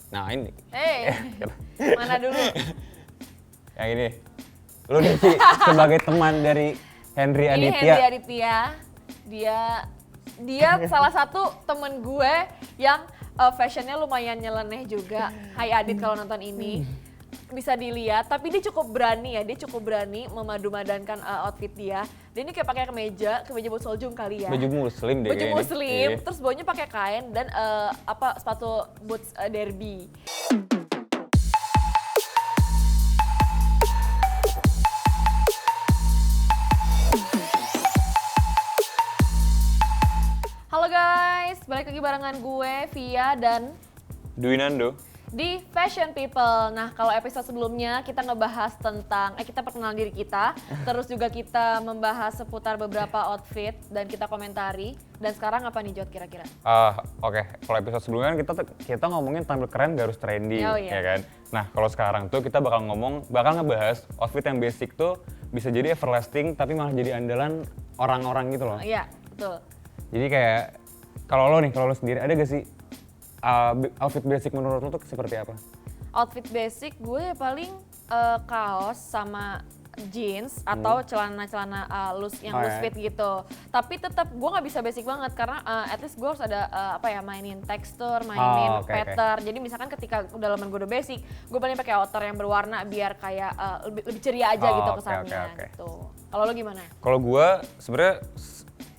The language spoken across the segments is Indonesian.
Nah ini. Mana dulu? Yang ini. Lu nih Ci, sebagai teman dari Henry Ini Aditya. Henry Aditya. Dia salah satu temen gue yang fashionnya lumayan nyeleneh juga. Hai Adit kalau nonton ini. Bisa dilihat, tapi dia cukup berani ya, dia cukup berani memadu-madankan outfit dia. Dia ini kayak pakai kemeja buat soljung kali ya. Baju muslim deh Baju kayaknya. muslim, Iya. terus bawahnya pakai kain dan sepatu boots derby. Halo guys, balik lagi barengan gue, Via dan Dwinando. di Fashion People. Nah, kalau episode sebelumnya kita ngebahas tentang, kita perkenalan diri kita, terus juga kita membahas seputar beberapa outfit dan kita komentari. Dan sekarang apa nih Jod kira-kira? Oke. Kalau episode sebelumnya kan kita ngomongin tampil keren gak harus trendy, Oh, iya. ya kan? Nah, kalau sekarang tuh kita bakal ngebahas outfit yang basic tuh bisa jadi everlasting tapi malah jadi andalan orang-orang gitu loh. Iya, betul. Jadi kayak kalau lo sendiri ada gak sih outfit basic menurut lo tuh seperti apa? Outfit basic gue paling kaos sama jeans atau celana-celana loose ya. fit gitu. Tapi tetap gue nggak bisa basic banget karena at least gue harus ada mainin tekstur, mainin oke. pattern. Jadi misalkan ketika dalaman gue udah basic, gue paling pakai outer yang berwarna biar kayak lebih ceria aja gitu Oke. kesannya. Gitu. Kalau lo gimana? Kalau gue sebenarnya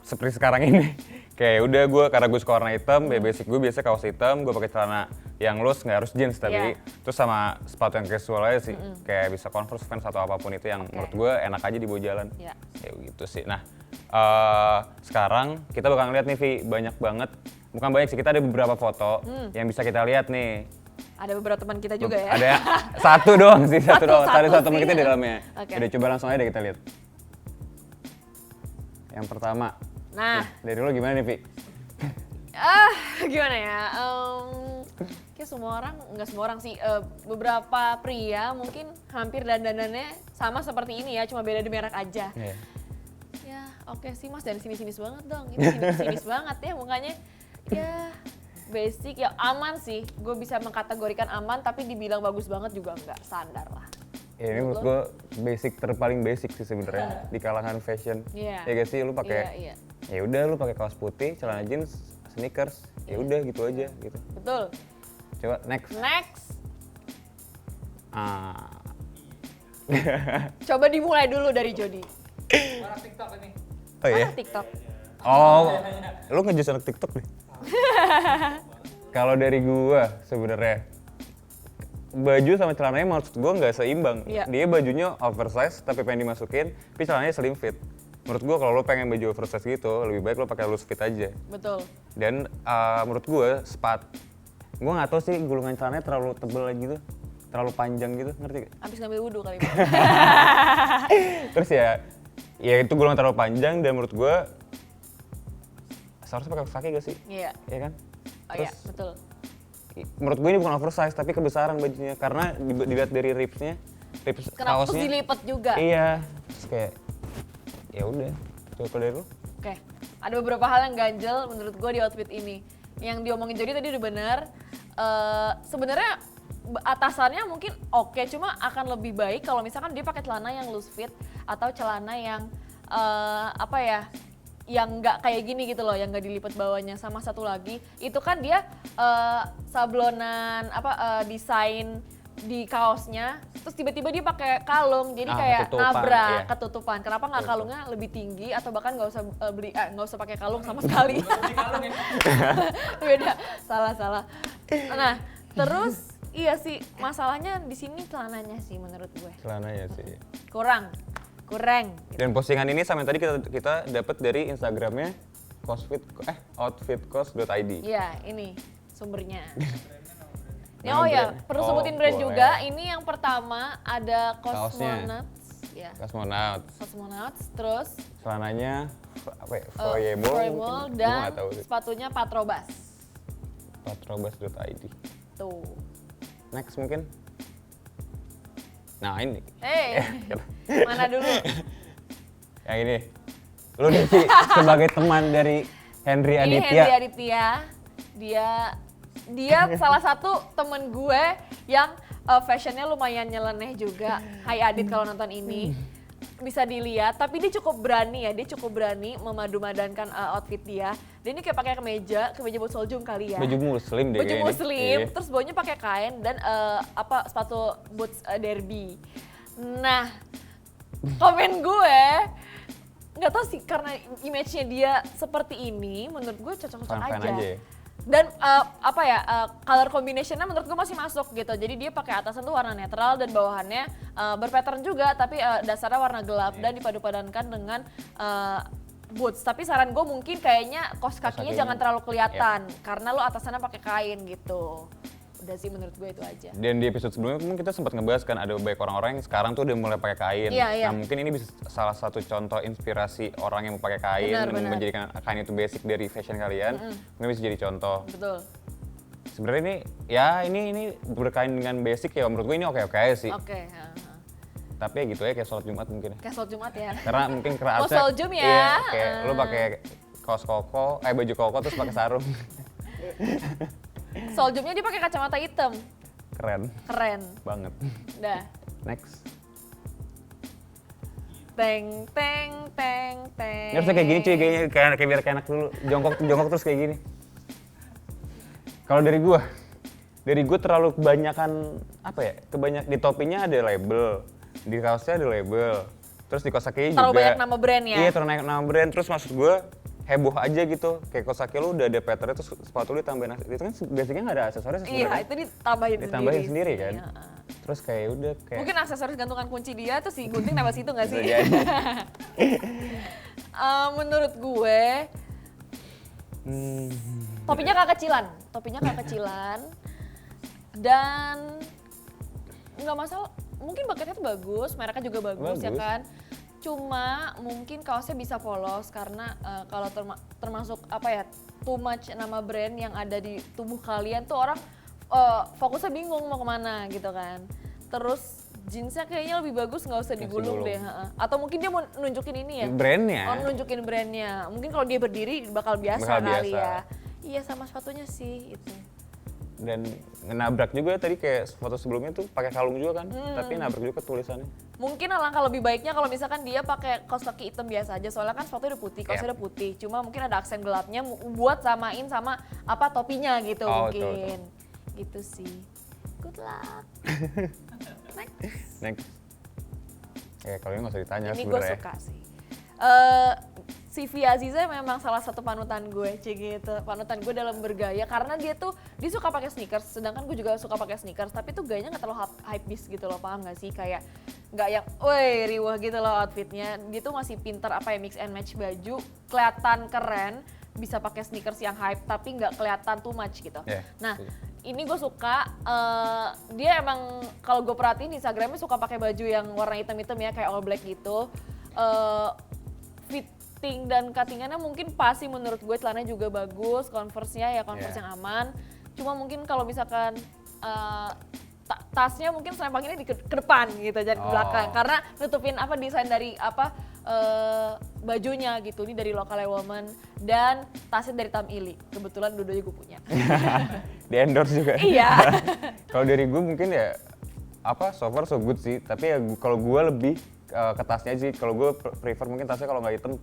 seperti sekarang ini kayak udah gue karena gue suka warna hitam, basic gue biasa kaos hitam, gue pakai celana yang loose nggak harus jeans tapi terus sama sepatu yang casual aja sih, kayak bisa Converse, Vans atau apapun itu yang menurut gue enak aja dibawa jalan. Yeah. Kayak gitu sih. Nah sekarang kita bakal ngeliat nih Vi, banyak banget, bukan banyak sih, kita ada beberapa foto yang bisa kita lihat nih. Ada beberapa teman kita juga ya? Ada satu doang sih, satu doang. Ada satu teman sih. kita di dalamnya. Oke. Udah coba langsung aja deh kita lihat. Yang pertama. Nah, Dari lo gimana nih, Vi? gimana ya? Kayak semua orang, nggak semua orang sih, beberapa pria mungkin hampir dandanannya sama seperti ini ya, cuma beda di merek aja. Iya. Ya oke sih mas, dari sinis-sinis banget dong, itu sinis banget ya mukanya. Ya basic, ya aman sih, gue bisa mengkategorikan aman tapi dibilang bagus banget juga nggak, standar lah. Ya, ini menurut gue paling basic sih sebenarnya di kalangan fashion. Iya. Ya gak sih, lu pakai Iya. ya udah lu pakai kaos putih, celana jeans, sneakers, ya udah gitu aja gitu. Betul. Coba next. Coba dimulai dulu dari Jody. Mana TikTok ini? Oh iya. Mana TikTok? Oh, lu ngejus anak TikTok deh. Kalau dari gua sebenarnya baju sama celananya maksud gua nggak seimbang. Iya. Dia bajunya oversize tapi pengen dimasukin, tapi celananya slim fit. Menurut gua kalau lo pengen baju oversize gitu, lebih baik lo pakai loose fit aja. Betul. Dan menurut gua gua nggak tahu sih gulungan celananya terlalu tebel gitu, terlalu panjang gitu, ngerti gak? Abis ngambil wudhu kali. Terus ya itu gulungan terlalu panjang dan menurut gua seharusnya pakai kaki gak sih? Iya. Iya kan? Oh iya, betul. Menurut gue ini bukan oversize tapi kebesaran bajunya karena dilihat dari rips Kenapa terus kaosnya. dilipat juga? Iya, terus kayak ya udah. Coba dari lu. Oke, ada beberapa hal yang ganjel menurut gue di outfit ini. Yang diomongin Jody tadi udah bener. Sebenarnya atasannya mungkin oke, cuma akan lebih baik kalau misalkan dia pakai celana yang loose fit atau celana yang yang nggak kayak gini gitu loh, yang nggak dilipat bawahnya. Sama satu lagi, itu kan dia sablonan desain di kaosnya, terus tiba-tiba dia pakai kalung, jadi kayak ketutupan, nabrak, iya. ketutupan. Kenapa nggak kalungnya lebih tinggi atau bahkan nggak usah pakai kalung sama sekali? Beda, salah. Nah, terus iya sih, masalahnya di sini celananya sih menurut gue Celananya sih. kurang. Dan postingan ini sama yang tadi kita dapat dari Instagramnya outfitcost.id. Iya, ini sumbernya. Nama Oh ya, brand. perlu Oh, sebutin brand boleh. juga. Ini yang pertama ada Kaosnya. Cosmonauts. Ya, Cosmonauts. Cosmonauts. Terus Celananya Foyable Foyable dan tahu sih. sepatunya Patrobas. Patrobas.id. Tuh. Next mungkin. Nah ini. Mana dulu? Yang ini. Lu nih Ci, sebagai teman dari Henry Ini Aditya. Henry Aditya. Dia dia salah satu temen gue yang fashionnya lumayan nyeleneh juga. Hai Adit kalau nonton ini bisa dilihat, tapi dia cukup berani ya, dia cukup berani memadu-madankan outfit dia. Dia ini kayak pakai kemeja buat soljum kali ya. Baju muslim deh Baju kayaknya. muslim, Iya. terus bawahnya pakai kain dan sepatu boots derby. Nah, komen gue nggak tahu sih karena image-nya dia seperti ini, menurut gue cocok-cocok Fine-fine aja. aja ya. Dan color combination-nya menurut gue masih masuk gitu. Jadi dia pakai atasan tuh warna netral dan bawahannya berpattern juga, tapi dasarnya warna gelap dan dipadu-padankan dengan boots. Tapi saran gue mungkin kayaknya kaos kakinya jangan terlalu kelihatan karena lo atasannya pakai kain gitu. Udah sih menurut gue itu aja. Dan di episode sebelumnya mungkin kita sempat ngebahas kan ada banyak orang-orang yang sekarang tuh udah mulai pakai kain. Iya, iya. Nah mungkin ini bisa salah satu contoh inspirasi orang yang mau pakai kain Benar, dan benar. menjadikan kain itu basic dari fashion kalian. Mungkin bisa jadi contoh. Betul. Sebenarnya ini berkain dengan basic ya menurut gue ini oke-oke aja sih. Oke. Tapi ya gitu ya kayak sholat Jumat mungkin ya. Kayak sholat Jumat ya. Karena mungkin Mau kerasnya sholat Jum ya. Iya, kayak lu pakai kaos koko, baju koko terus pakai sarung. Sholat Jumnya dia pakai kacamata hitam. Keren Keren. banget. Dah. Next. Teng teng teng teng. Ini harusnya kayak gini cuy, kayaknya kayak biar kayak anak dulu. Jongkok terus kayak gini. Kalau dari gua terlalu kebanyakan apa ya? Di topinya ada label, di kaosnya ada label, terus di kaos kakinya juga. Terlalu banyak nama brand ya? Iya, terlalu banyak nama brand. Terus maksud gua heboh aja gitu. Kayak kaos kaki lu udah ada patternnya, terus sepatu lu ditambahin. Itu kan basicnya nggak ada aksesoris Iya, sebenarnya. itu ditambahin Sendiri kan. Iya. Terus kayak udah kayak Mungkin aksesoris gantungan kunci dia tuh si gunting nambah situ nggak sih? Bisa jadi. Menurut gue Hmm. topinya kak kecilan dan nggak masalah. Mungkin bucketnya tuh bagus, mereknya juga bagus ya Bagus. kan. Cuma mungkin kaosnya bisa polos karena kalau termasuk too much nama brand yang ada di tubuh kalian tuh orang fokusnya bingung mau kemana gitu kan. Terus jeansnya kayaknya lebih bagus nggak usah digulung digulung. deh. Atau mungkin dia mau nunjukin ini ya. Brandnya. Oh, nunjukin brandnya. Mungkin kalau dia berdiri bakal biasa Bakal kali biasa. ya. Iya sama sepatunya sih itu. Dan nabrak juga tadi kayak foto sebelumnya tuh pakai kalung juga kan, tapi nabrak juga tulisannya. Mungkin alangkah lebih baiknya kalau misalkan dia pakai kaos kaki hitam biasa aja, soalnya kan sepatunya udah putih, kaosnya Yep. udah putih. Cuma mungkin ada aksen gelapnya buat samain sama topinya gitu Oh, mungkin. Gitu sih. Good luck. Next. Kalau ini nggak usah ditanya Ini gue sebenarnya. suka sih. Si Via Aziza memang salah satu panutan gue, gitu. Panutan gue dalam bergaya karena dia suka pakai sneakers, sedangkan gue juga suka pakai sneakers, tapi tuh gayanya nggak terlalu hype beast gitu loh, paham nggak sih? Kayak nggak yang, woi riwah gitu loh outfitnya. Dia tuh masih pinter mix and match baju, kelihatan keren, bisa pakai sneakers yang hype tapi nggak kelihatan too much gitu. Yeah, Nah, setuju. ini gue suka, dia emang kalau gue perhatiin Instagramnya suka pakai baju yang warna hitam-hitam ya, kayak all black gitu. Fitting dan cuttingannya mungkin pas sih menurut gue, celananya juga bagus, Converse-nya ya Converse Yeah. yang aman. Cuma mungkin kalau misalkan tasnya mungkin selempanginnya ke depan gitu, jangan ke Oh. belakang. Karena nutupin desain dari bajunya gitu, ini dari Local Woman dan tasnya dari Tam Ili. Kebetulan dua-duanya gue punya. Di endorse juga. Iya. Kalau dari gue mungkin ya so far so good sih, tapi ya kalau gue lebih ke tasnya sih. Kalau gue prefer mungkin tasnya kalau nggak hitam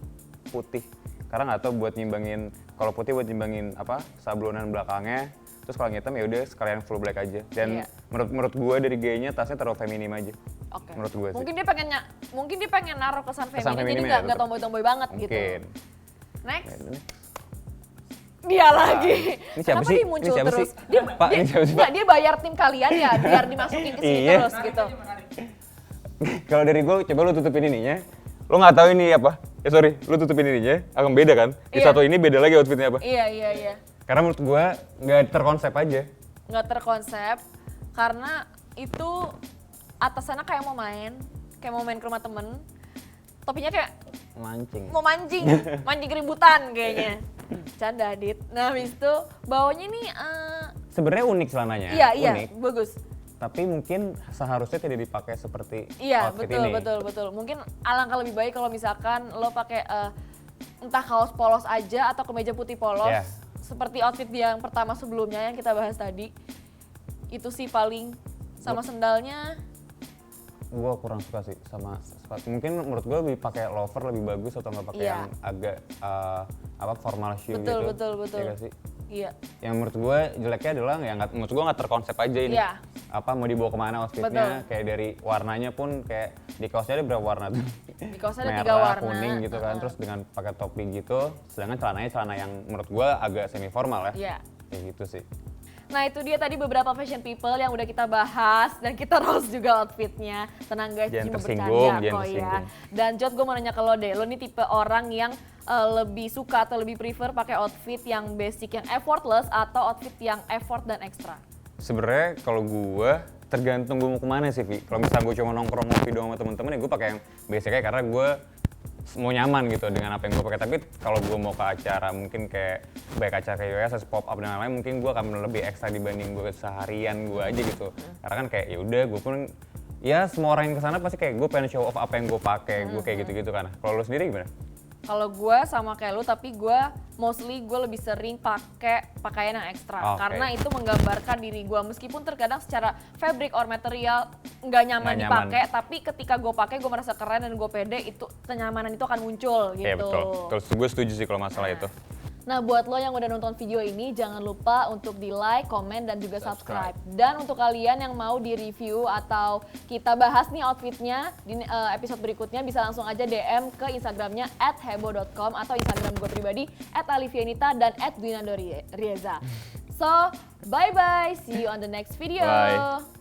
putih, karena nggak tahu buat nyimbangin, kalau putih buat nyimbangin sablonan belakangnya, terus kalau yang hitam ya udah sekalian full black aja. Dan Iya. menurut gue dari gayanya tasnya terlalu feminim aja. Oke. Menurut gue sih. Mungkin dia pengen naruh kesan Kesan feminim, jadi feminim ya, nggak betul. tomboy-tomboy banget gitu. Mungkin. Next. Ya, Dia lagi. Ini siapa Kenapa sih? dia muncul Ini siapa terus? sih? Dia, Pak, dia, ini siapa sih, enggak, dia bayar tim kalian ya biar dimasukin ke sini Iya. terus gitu. Kalau dari gue, coba lu tutupin ininya. Lu nggak tahu ini apa? Sorry, lu tutupin ininya. Agak beda kan? Di Iya. satu ini beda lagi outfitnya apa? Iya. Karena menurut gue nggak terkonsep aja. Nggak terkonsep karena itu atasannya kayak mau main ke rumah temen. Topinya kayak Mancing. mau mancing keributan kayaknya. Canda Adit. Nah habis itu bawahnya nih Sebenarnya unik celananya. iya Unik. bagus. Tapi mungkin seharusnya tidak dipakai seperti Iya outfit betul ini. betul. Mungkin alangkah lebih baik kalau misalkan lo pakai entah kaos polos aja atau kemeja putih polos Iya. seperti outfit yang pertama sebelumnya yang kita bahas tadi. Itu sih paling, sama sendalnya. Gue kurang suka sih sama sepatu. Mungkin menurut gue lebih pakai loafer lebih bagus atau nggak pakai Iya. yang agak formal shoe Betul, gitu. betul, betul. Iya nggak sih? Iya. Yang menurut gue jeleknya adalah yang menurut gue nggak terkonsep aja ini. Iya. Apa mau dibawa kemana outfitnya? Betul. Kayak dari warnanya pun kayak di kaosnya ada berapa warna tuh? Di kaosnya ada Merah, 3 warna. kuning gitu kan. Terus dengan pakai topi gitu. Sedangkan celananya celana yang menurut gue agak semi formal ya. Iya. Kayak gitu sih. Nah itu dia tadi beberapa fashion people yang udah kita bahas dan kita roast juga outfitnya. Tenang guys, Jangan cuma tersinggung, bercanda jangan kok ya. tersinggung. Dan Jod, gue mau nanya ke lo deh, lo nih tipe orang yang lebih suka atau lebih prefer pakai outfit yang basic, yang effortless atau outfit yang effort dan ekstra? Sebenarnya kalau gue tergantung gue mau kemana sih, Vi. Kalau misalnya gue cuma nongkrong ngopi doang sama temen-temen ya gue pakai yang basic aja karena gue mau nyaman gitu dengan apa yang gue pakai. Tapi kalau gue mau ke acara mungkin kayak baik acara kayak USS, pop up dan lain-lain, mungkin gue akan lebih ekstra dibanding gue seharian gue aja gitu. Karena kan kayak ya udah gue pun ya semua orang yang kesana pasti kayak gue pengen show off apa yang gue pakai, gue kayak gitu-gitu kan. Kalau lo sendiri gimana? Kalau gue sama kayak lu, tapi gue mostly gue lebih sering pakai pakaian yang ekstra. Oke. Karena itu menggambarkan diri gue, meskipun terkadang secara fabric or material nggak nyaman Nggak dipakai, tapi ketika gue pakai gue merasa keren dan gue pede, itu kenyamanan itu akan muncul gitu. Iya betul. Betul. Gue setuju sih kalau masalah itu. Nah buat lo yang udah nonton video ini, jangan lupa untuk di like, komen, dan juga subscribe. Dan untuk kalian yang mau di review atau kita bahas nih outfitnya di episode berikutnya, bisa langsung aja DM ke Instagramnya @hebo.com atau Instagram gue pribadi @alivianita dan @dwinandorieza. So, bye-bye, see you on the next video. Bye.